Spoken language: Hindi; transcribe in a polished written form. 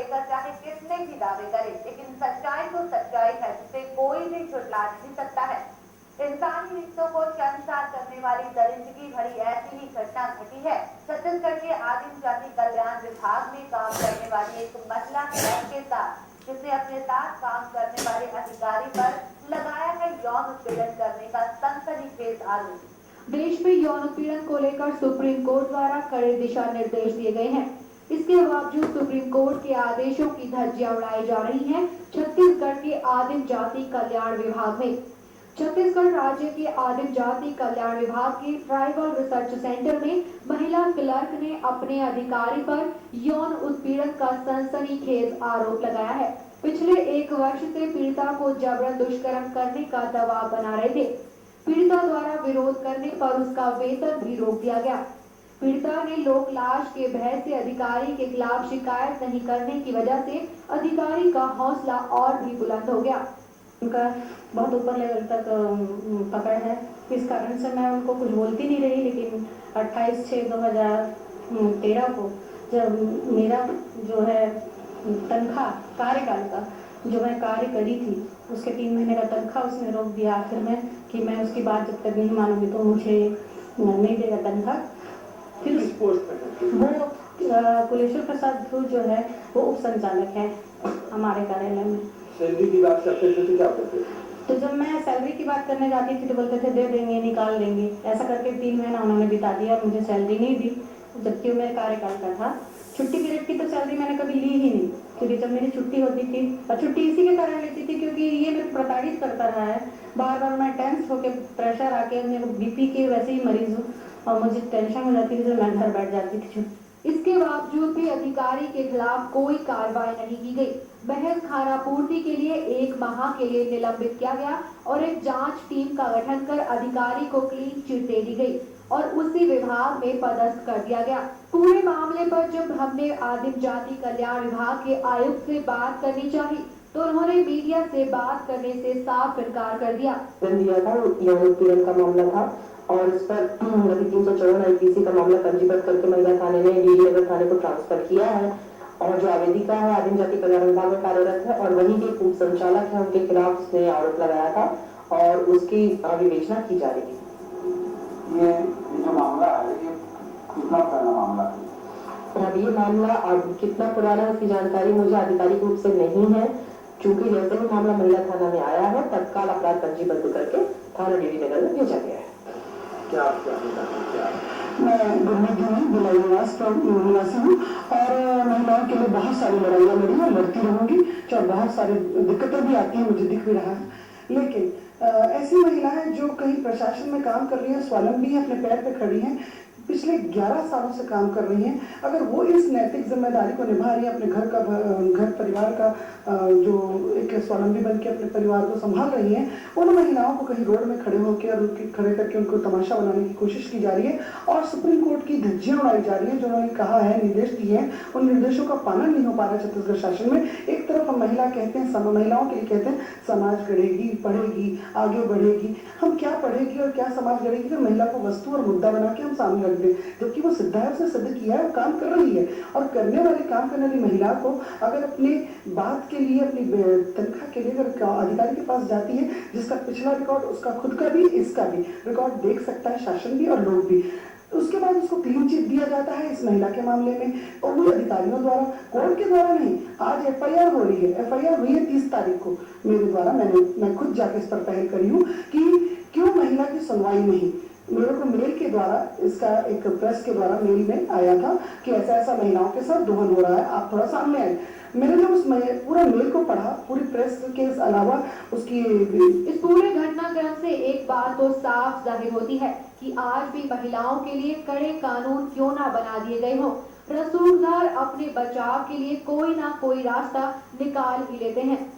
लेकर चाहे कितने भी दावे करे, लेकिन सच्चाई तो सच्चाई है जिसे कोई भी झुठला नहीं सकता है। इंसानी रिश्तों को शर्मसार करने वाली दरिंदगी भरी ऐसी ही घटना घटी है। छत्तीसगढ़ के आदिम जाति कल्याण विभाग में काम करने वाली एक महिला के साथ, जिसने अपने साथ काम करने वाले अधिकारी पर लगाया है यौन उत्पीड़न करने का सनसनीखेज आरोप। देश में यौन उत्पीड़न को लेकर सुप्रीम कोर्ट द्वारा कड़े दिशा निर्देश दिए गए हैं। इसके बावजूद सुप्रीम कोर्ट के आदेशों की धज्जियां उड़ाई जा रही हैं। छत्तीसगढ़ के आदिम जाति कल्याण विभाग में छत्तीसगढ़ राज्य के आदिम जाति कल्याण विभाग के ट्राइबल रिसर्च सेंटर में महिला क्लर्क ने अपने अधिकारी पर यौन उत्पीड़न का सनसनीखेज आरोप लगाया है। पिछले 1 वर्ष से पीड़िता को जबरन दुष्कर्म करने का दबाव बना रहे थे। पीड़िता द्वारा विरोध करने पर उसका वेतन भी रोक दिया गया। पीड़िता ने लोक लाश के भय से अधिकारी के खिलाफ शिकायत नहीं करने की वजह से अधिकारी का हौसला और भी बुलंद हो गया। उनका बहुत ऊपर लेवल तक पकड़ है, इस कारण से मैं उनको कुछ बोलती नहीं रही। लेकिन 28/6/2013 को जब मेरा जो है तनख्वाह कार्यकाल का जो मैं कार्य करी थी उसके 3 महीने का तनख्वाह उसने रोक दिया आखिर में कि मैं उसकी बात जब तक नहीं मानूंगी तो मुझे नहीं देगा तनख्वाह। फिर वो कुलेश्वर प्रसाद धूर जो है वो उप संचालक है हमारे कार्यालय में। सैलरी की बात करते थे तो क्या करते थे? तो जब मैं सैलरी की बात करने जाती थी तो बोलते थे दे देंगे, निकाल देंगे। ऐसा करके 3 महीना उन्होंने बिता दिया और मुझे सैलरी नहीं दी, जबकि वो मेरे कार्यकाल का था। छुट्टी पीरियड की तो सैलरी मैंने कभी ली ही नहीं, क्योंकि जब मेरी छुट्टी होती थी, और छुट्टी इसी के कारण लेती थी क्योंकि ये मेरे प्रताड़ित करता रहा है। बार बार मैं टेंस होकर प्रेशर आके, मेरे बीपी के वैसे ही मरीज हूँ और मुझे टेंशन हो जाती थी तो मैं घर बैठ जाती थी। इसके बावजूद भी अधिकारी के खिलाफ कोई कार्रवाई नहीं की गई। बहस खानापूर्ति के लिए 1 माह के लिए निलंबित किया गया और एक जांच टीम का गठन कर अधिकारी को क्लीन चिट दे दी गई और उसी विभाग में पदस्थ कर दिया गया। पूरे मामले पर जब हमने आदिम जाति कल्याण विभाग के आयुक्त से बात करनी चाहिए तो उन्होंने मीडिया से बात करने से साफ इनकार कर दिया। यौन उत्पीड़न का मामला था और इस पर 354 IPC का मामला पंजीबद्ध करके महिला थाने ने डीडी नगर थाने को ट्रांसफर किया है और जो आवेदिका है आदिम जाति कल्याण विभाग में कार्यरत है और वहीं के उप संचालक है, उनके खिलाफ उसने आरोप लगाया था और उसकी विवेचना की जा रही है। ये जो मामला है ये कितना पुराना मामला है? अब ये मामला कितना पुराना है उसकी जानकारी मुझे आधिकारिक रूप से नहीं है, चूंकि जैसे ही मामला महिला थाना में आया है तत्काल अपराध पंजीबद्ध करके थाना डीडी नगर में भेजा गया है। क्या मैं भिलाई निवासी हूँ और महिलाओं के लिए बहुत सारी लड़ाइयाँ लड़ी और लड़ती रहूंगी, चाहे बहुत सारी दिक्कतें भी आती हैं, मुझे दिख भी रहा है। लेकिन ऐसी महिलाएं जो कहीं प्रशासन में काम कर रही हैं, स्वावलंबी हैं, अपने पैर पे खड़ी हैं, पिछले 11 सालों से काम कर रही हैं, अगर वो इस नैतिक जिम्मेदारी को निभा रही है, अपने घर परिवार का जो एक स्वावलंबी बन के अपने परिवार को संभाल रही हैं, उन महिलाओं को कहीं रोड में खड़े होकर और खड़े करके उनको तमाशा बनाने की कोशिश की जा रही है और सुप्रीम कोर्ट की धज्जियां उड़ाई जा रही है। जो उन्होंने कहा है, निर्देश दिए हैं, उन निर्देशों का पालन नहीं हो पा रहा छत्तीसगढ़ शासन में। एक तरफ हम महिला कहते हैं, महिलाओं के लिए कहते हैं समाज गढ़ेगी, पढ़ेगी, आगे बढ़ेगी। हम क्या पढ़ेगी और क्या समाज गढ़ेगी जब महिला को वस्तु और मुद्दा बना के हम सामने रख दें, जबकि वो सिद्ध है, उसने सिद्ध किया है, वो काम कर रही है। और काम करने वाली महिला को अगर अपने बात के लिए, अपनी तनख्वाह के लिए अगर अधिकारी के पास जाती है, जिसका पिछला रिकॉर्ड, उसका खुद का भी, इसका भी रिकॉर्ड देख सकता है शासन भी और लोग भी, उसके बाद उसको क्लीन चिट दिया जाता है इस महिला के मामले में और वो अधिकारियों द्वारा, कोर्ट के द्वारा नहीं। आज FIR हो रही है, FIR हुई है 30 तारीख को मेरे द्वारा, मैं खुद जाके इस पर पहल करी हूँ कि क्यों महिला की सुनवाई नहीं। मेरे को मेल के द्वारा, इसका एक प्रेस के द्वारा मेल में आया था कि ऐसा ऐसा महिलाओं के साथ दोहन हो रहा है, आप थोड़ा सामने आए। मैंने जब उस पूरा मेल को पढ़ा, पूरी प्रेस के अलावा उसकी इस पूरे घटनाक्रम से एक बात तो साफ जाहिर होती है कि आज भी महिलाओं के लिए कड़े कानून क्यों ना बना दिए गए हों, रसूखदार अपने बचाव के लिए कोई ना कोई रास्ता निकाल ही लेते हैं।